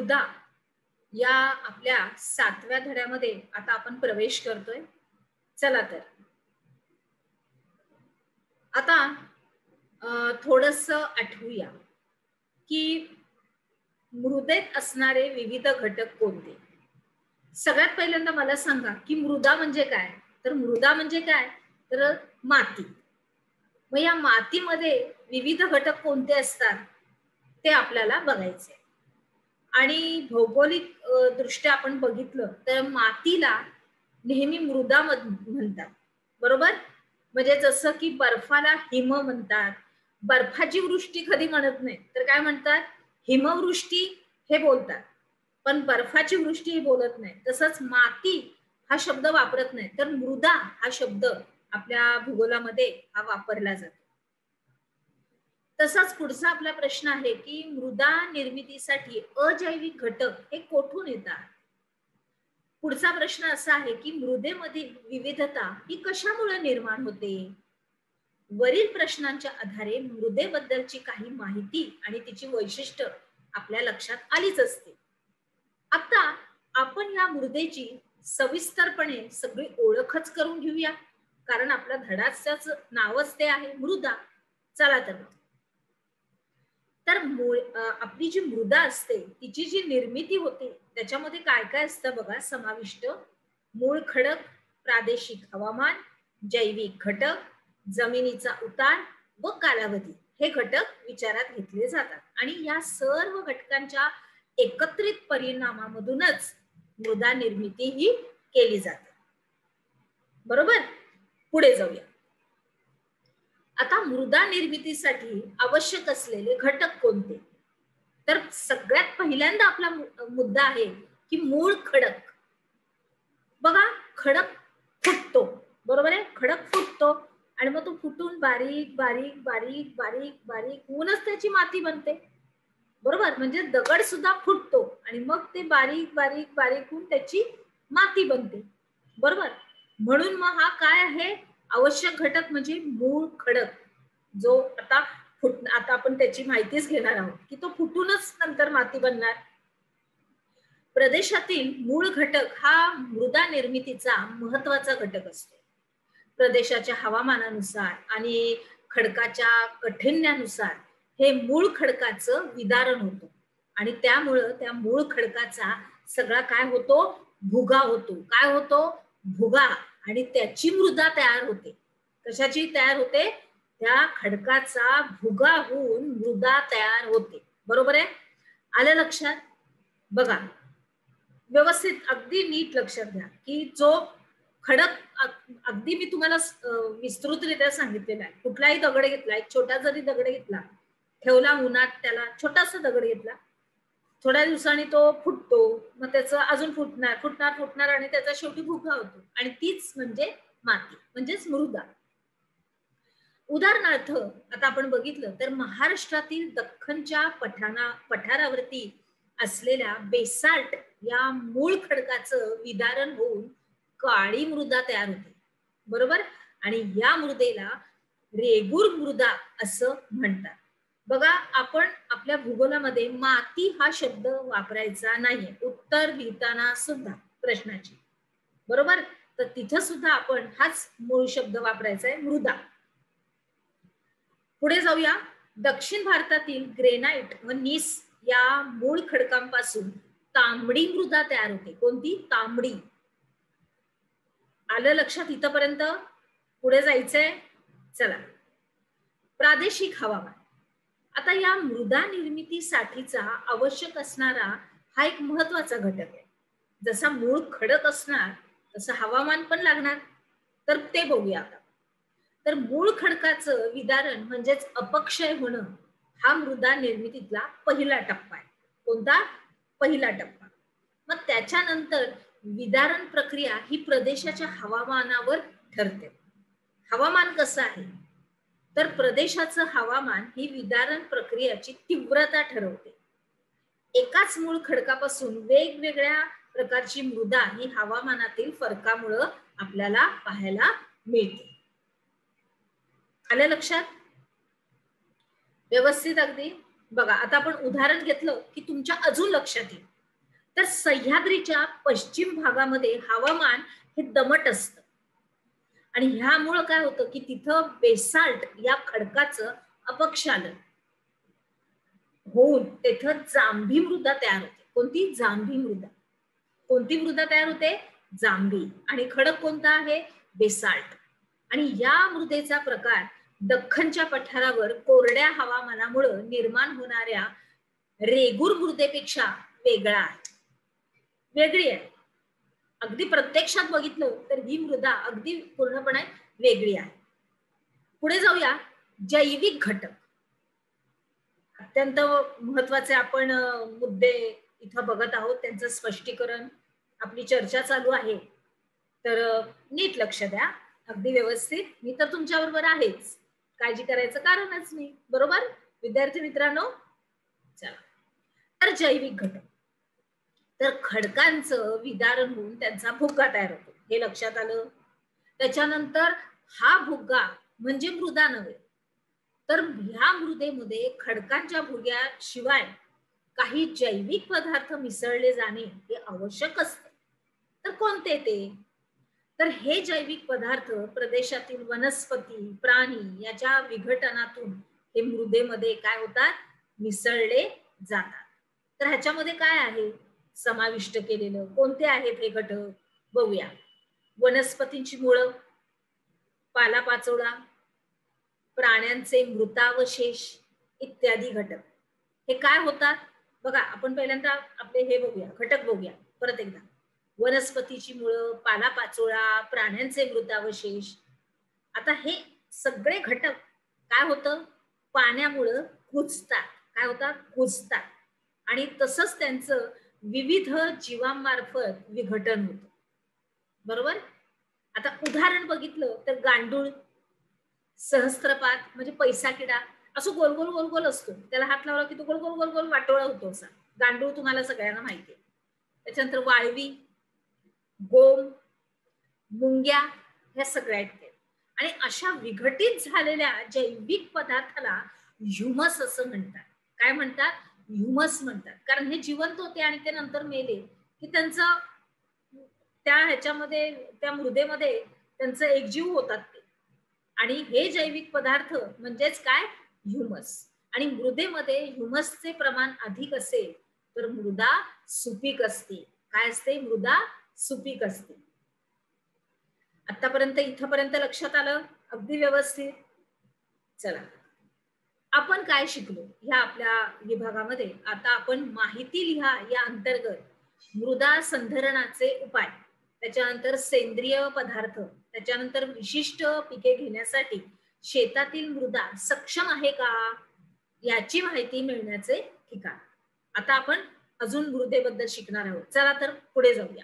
मृदा या आपल्या 7व्या धड्यामध्ये आता आपण प्रवेश करतोय. चला तर आता थोडंसं आठवूया की मृदेत असणारे विविध घटक कोणते. सगळ्यात पहिल्यांदा मला सांगा की मृदा म्हणजे काय. तर मृदा म्हणजे काय तर माती. मग या मातीमध्ये विविध घटक कोणते असतात ते आपल्याला बघायचे. आणि भौगोलिक दृष्ट्या आपण बघितलं तर मातीला नेहमी मृदा म्हणतात, बरोबर. म्हणजे जसं की बर्फाला हिम म्हणतात. बर्फाची वृष्टी कधी म्हणत नाही तर काय म्हणतात, हिमवृष्टी हे बोलतात, पण बर्फाची वृष्टी हे बोलत नाही. तसंच माती हा शब्द वापरत नाही तर मृदा हा शब्द आपल्या भूगोलामध्ये हा वापरला जातो. तसाच पुढचा आपला प्रश्न आहे की मृदा निर्मितीसाठी अजैविक घटक हे कोठून येतात. पुढचा प्रश्न असा आहे की मृदेमधील विविधता ही कशामुळे निर्माण होते. वरील प्रश्नांच्या आधारे मृदेबद्दलची काही माहिती आणि तिची वैशिष्ट्य आपल्या लक्षात आलीच असते. आता आपण या मृदेची सविस्तरपणे सगळी ओळखच करून घेऊया, कारण आपल्या धडाचं नावच ते आहे मृदा. चला तर आपली जी मृदा असते तिची जी निर्मिती होते त्याच्यामध्ये काय काय असतं बघा समाविष्ट. मूळ खडक, प्रादेशिक हवामान, जैविक घटक, जमिनीचा उतार व कालावधी हे घटक विचारात घेतले जातात. आणि या सर्व घटकांच्या एकत्रित परिणामामधूनच मृदा निर्मिती ही केली जाते, बरोबर. पुढे जाऊया. आता मृदा निर्मितीसाठी आवश्यक असलेले घटक कोणते. तर सगळ्यात पहिल्यांदा आपला मुद्दा आहे की मूळ खडक. बघा खडक फुटतो, बरोबर आहे. खडक फुटतो आणि मग तो फुटून बारीक बारीक बारीक बारीक बारीक होऊनच त्याची माती बनते, बरोबर. म्हणजे दगड सुद्धा फुटतो आणि मग ते बारीक बारीक बारीक होऊन त्याची माती बनते, बरोबर. म्हणून मग हा काय आहे आवश्यक घटक म्हणजे मूळ खडक, जो आता आपण त्याची माहितीच घेणार आहोत की तो फुटूनच नंतर माती बनणार. प्रदेशातील मूळ घटक हा मृदा निर्मितीचा महत्वाचा घटक असतो. प्रदेशाच्या हवामानानुसार आणि खडकाच्या कठीण्यानुसार हे मूळ खडकाचं विदारण होतं आणि त्यामुळं त्या मूळ खडकाचा सगळा काय होतो भुगा होतो. काय होतो भुगा. आणि त्याची मृदा तयार होते. कशाची तयार होते, त्या खडकाचा भुगा होऊन मृदा तयार होते, बरोबर आहे. आलं लक्षात. बघा व्यवस्थित अगदी नीट लक्षात घ्या की जो खडक अगदी मी तुम्हाला विस्तृतरित्या सांगितलेला आहे. कुठलाही दगड घेतला, एक छोटा जरी दगड घेतला, ठेवला उन्हात, त्याला छोटासा दगड घेतला, थोड्या दिवसांनी तो फुटतो, मग त्याचं अजून फुटणार फुटणार फुटणार आणि त्याचा शेवटी भुगा होतो आणि तीच म्हणजे माती म्हणजेच मृदा. उदाहरणार्थ आता आपण बघितलं तर महाराष्ट्रातील दख्खनच्या पठारावरती असलेल्या बेसाल्ट या मूळ खडकाचं विदारण होऊन काळी मृदा तयार होते, बरोबर. आणि या मृदेला रेगूर मृदा असं म्हणतात. बघा आपण आपल्या भूगोलामध्ये माती हा शब्द वापरायचा नाहीये उत्तर लिहिताना सुद्धा प्रश्नाची, बरोबर. तर तिथं सुद्धा आपण हाच मूळ शब्द वापरायचा आहे मृदा. पुढे जाऊया. दक्षिण भारतातील ग्रेनाइट व नीस या मूळ खडकांपासून तांबडी मृदा तयार होते. कोणती तांबडी. आलं लक्षात इथपर्यंत. पुढे जायचंय. चला प्रादेशिक हवामान. आता या मृदा निर्मितीसाठीचा आवश्यक असणारा हा एक महत्वाचा घटक आहे. जसा मूळ खडक असणार तसं हवामान पण लागणार. तर ते बघूया आता. तर मूळ खडकाचं विदारण म्हणजेच अपक्षय होणं हा मृदा निर्मितीतला पहिला टप्पा आहे. कोणता पहिला टप्पा. मग त्याच्यानंतर विदारण प्रक्रिया ही प्रदेशाच्या हवामानावर ठरते. हवामान कसं आहे तर प्रदेशाचं हवामान ही विदारण प्रक्रियेची तीव्रता ठरवते. एकाच मूळ खडकापासून वेगवेगळ्या प्रकारची मृदा ही हवामानातील फरकामुळे आपल्याला पाहायला मिळते. आलं लक्षात व्यवस्थित अगदी. बघा आता आपण उदाहरण घेतलं की तुमच्या अजून लक्षात येईल. तर सह्याद्रीच्या पश्चिम भागामध्ये हवामान हे दमट असतं आणि ह्यामुळं काय होतं की तिथं बेसाल्ट या खडकाचं अपक्षालन होऊन तिथं जांभी मृदा तयार होते. कोणती? जांभी मृदा. कोणती मृदा तयार होते? जांभी. आणि खडक कोणता आहे? बेसाल्ट. आणि या मृदेचा प्रकार दख्खनच्या पठारावर कोरड्या हवामानामुळे निर्माण होणाऱ्या रेगूर मृदेपेक्षा वेगळा आहे, वेगळी आहे. अगदी प्रत्यक्षात बघितलं तर ही मृदा अगदी पूर्णपणे वेगळी आहे. पुढे जाऊया. जैविक घटक अत्यंत महत्वाचे आपण मुद्दे इथं बघत आहोत, त्यांचं स्पष्टीकरण आपली चर्चा चालू आहे. तर नीट लक्ष द्या, अगदी व्यवस्थित. मी तर तुमच्या बरोबर आहेच, काळजी करायचं कारणच नाही. बरोबर विद्यार्थी मित्रांनो? चला. तर जैविक घटक, तर खडकांचं विदारण होऊन त्यांचा भुगा तयार होतो, हे लक्षात आलं. त्याच्यानंतर हा भुगा म्हणजे मृदा नव्हे, तर ह्या मृदेमध्ये खडकांच्या भुग्याशिवाय काही जैविक पदार्थ मिसळले जाणे हे आवश्यक असते. तर कोणते ते? तर हे जैविक पदार्थ प्रदेशातील वनस्पती, प्राणी याच्या विघटनातून हे मृदेमध्ये काय होतात? मिसळले जातात. तर ह्याच्यामध्ये काय आहे समाविष्ट केलेलं? कोणते आहेत हे घटक? बघूया. वनस्पतींची मुळं, पालापाचोळा, प्राण्यांचे मृतावशेष इत्यादी घटक हे काय होतात बघा. आपण पहिल्यांदा आपले हे बघूया, घटक बघूया परत एकदा. वनस्पतीची मुळं, पालापाचोळा, प्राण्यांचे मृतावशेष. आता हे सगळे घटक काय होतं? पाण्यामुळं कुजतात. काय होतात? कुजतात. आणि तसंच त्यांचं विविध जीवांमार्फत विघटन होतं. बरोबर. आता उदाहरण बघितलं तर गांडूळ, सहस्त्रपात म्हणजे पैसा किडा, असं गोल गोल गोल गोल असतो. त्याला हात लावला की तो गोल गोल गोल गोल वाटोळा होतो असा. गांडूळ तुम्हाला सगळ्यांना माहिती आहे. त्याच्यानंतर वाळवी, गोम, मुंग्या, ह्या सगळ्या आहेत. आणि अशा विघटित झालेल्या जैविक पदार्थाला ह्युमस असं म्हणतात. काय म्हणतात? ह्युमस म्हणतात. कारण हे जिवंत होते आणि ते नंतर मेले की त्यांचं त्या ह्याच्यामध्ये, त्या मृदेमध्ये त्यांचं एकजीव होतात ते. आणि हे जैविक पदार्थ म्हणजेच काय? ह्युमस. आणि मृदेमध्ये ह्युमसचे प्रमाण अधिक असेल तर मृदा सुपीक असते. काय असते? मृदा सुपीक असते. आतापर्यंत इथपर्यंत लक्षात आलं? अगदी व्यवस्थित. चला, आपण काय शिकलो ह्या आपल्या विभागामध्ये? आता आपण माहिती लिहा या अंतर्गत मृदा संधारणाचे उपाय, त्याच्यानंतर सेंद्रिय पदार्थ, त्याच्यानंतर विशिष्ट पिके घेण्यासाठी शेतातील मृदा सक्षम आहे का याची माहिती मिळण्याचे ठिकाण. आता आपण अजून मृदेबद्दल शिकणार आहोत. चला तर पुढे जाऊया.